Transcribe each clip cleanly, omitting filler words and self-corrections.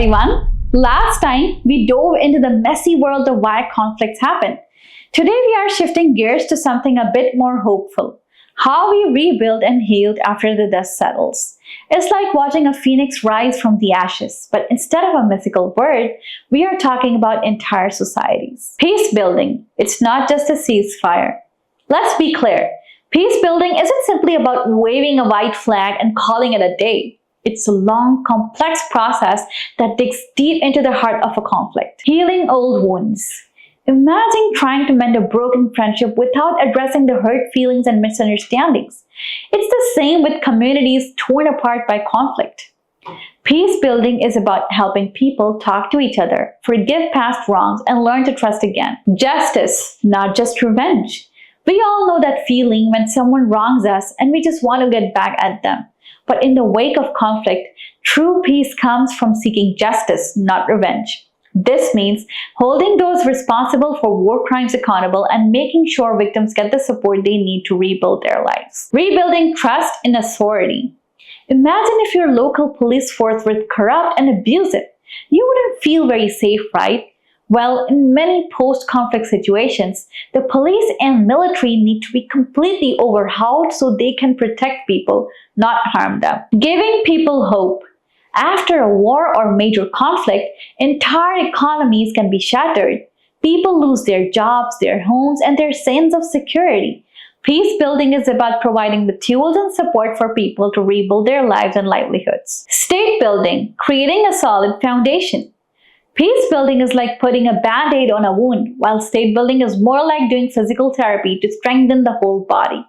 everyone. Last time, we dove into the messy world of why conflicts happen. Today, we are shifting gears to something a bit more hopeful. How we rebuild and heal after the dust settles. It's like watching a phoenix rise from the ashes, but instead of a mythical word, we are talking about entire societies. Peace building. It's not just a ceasefire. Let's be clear. Peace building isn't simply about waving a white flag and calling it a day. It's a long, complex process that digs deep into the heart of a conflict. Healing old wounds. Imagine trying to mend a broken friendship without addressing the hurt feelings and misunderstandings. It's the same with communities torn apart by conflict. Peace building is about helping people talk to each other, forgive past wrongs, and learn to trust again. Justice, not just revenge. We all know that feeling when someone wrongs us and we just want to get back at them. But in the wake of conflict, true peace comes from seeking justice, not revenge. This means holding those responsible for war crimes accountable and making sure victims get the support they need to rebuild their lives. Rebuilding trust in authority. Imagine if your local police force were corrupt and abusive. You wouldn't feel very safe, right? Well, in many post-conflict situations, the police and military need to be completely overhauled so they can protect people, not harm them. Giving people hope. After a war or major conflict, entire economies can be shattered. People lose their jobs, their homes, and their sense of security. Peace building is about providing the tools and support for people to rebuild their lives and livelihoods. State building, creating a solid foundation. Peace building is like putting a band-aid on a wound, while state building is more like doing physical therapy to strengthen the whole body.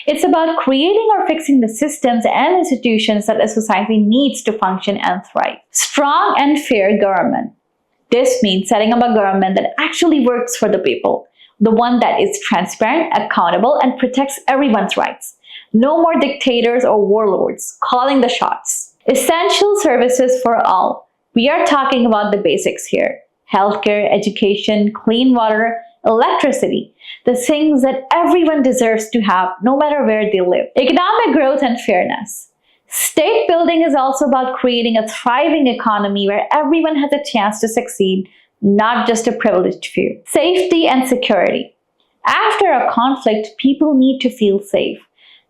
It's about creating or fixing the systems and institutions that a society needs to function and thrive. Strong and fair government. This means setting up a government that actually works for the people, the one that is transparent, accountable, and protects everyone's rights. No more dictators or warlords calling the shots. Essential services for all. We are talking about the basics here. Healthcare, education, clean water, electricity. The things that everyone deserves to have no matter where they live. Economic growth and fairness. State building is also about creating a thriving economy where everyone has a chance to succeed, not just a privileged few. Safety and security. After a conflict, people need to feel safe.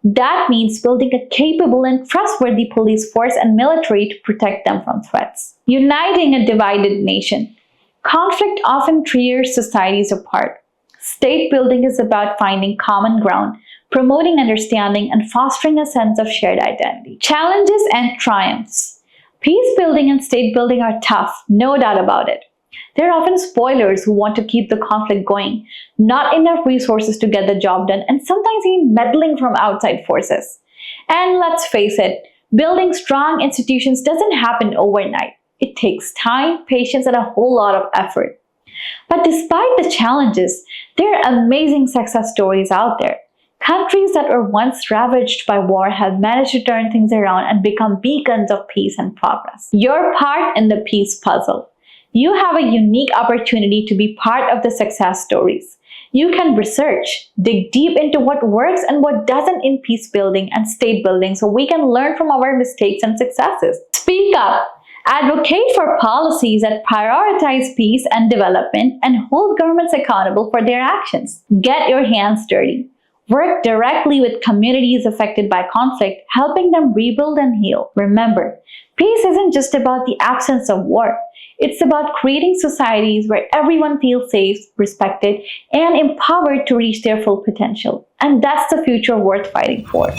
That means building a capable and trustworthy police force and military to protect them from threats. Uniting a divided nation. Conflict often tears societies apart. State building is about finding common ground, promoting understanding, and fostering a sense of shared identity. Challenges and triumphs. Peace building and state building are tough, no doubt about it. There are often spoilers who want to keep the conflict going, not enough resources to get the job done, and sometimes even meddling from outside forces. And let's face it, building strong institutions doesn't happen overnight. It takes time, patience, and a whole lot of effort. But despite the challenges, there are amazing success stories out there. Countries that were once ravaged by war have managed to turn things around and become beacons of peace and progress. Your part in the peace puzzle. You have a unique opportunity to be part of the success stories. You can research, dig deep into what works and what doesn't in peace building and state building so we can learn from our mistakes and successes. Speak up. Advocate for policies that prioritize peace and development and hold governments accountable for their actions. Get your hands dirty. Work directly with communities affected by conflict, helping them rebuild and heal. Remember, peace isn't just about the absence of war. It's about creating societies where everyone feels safe, respected, and empowered to reach their full potential. And that's the future worth fighting for.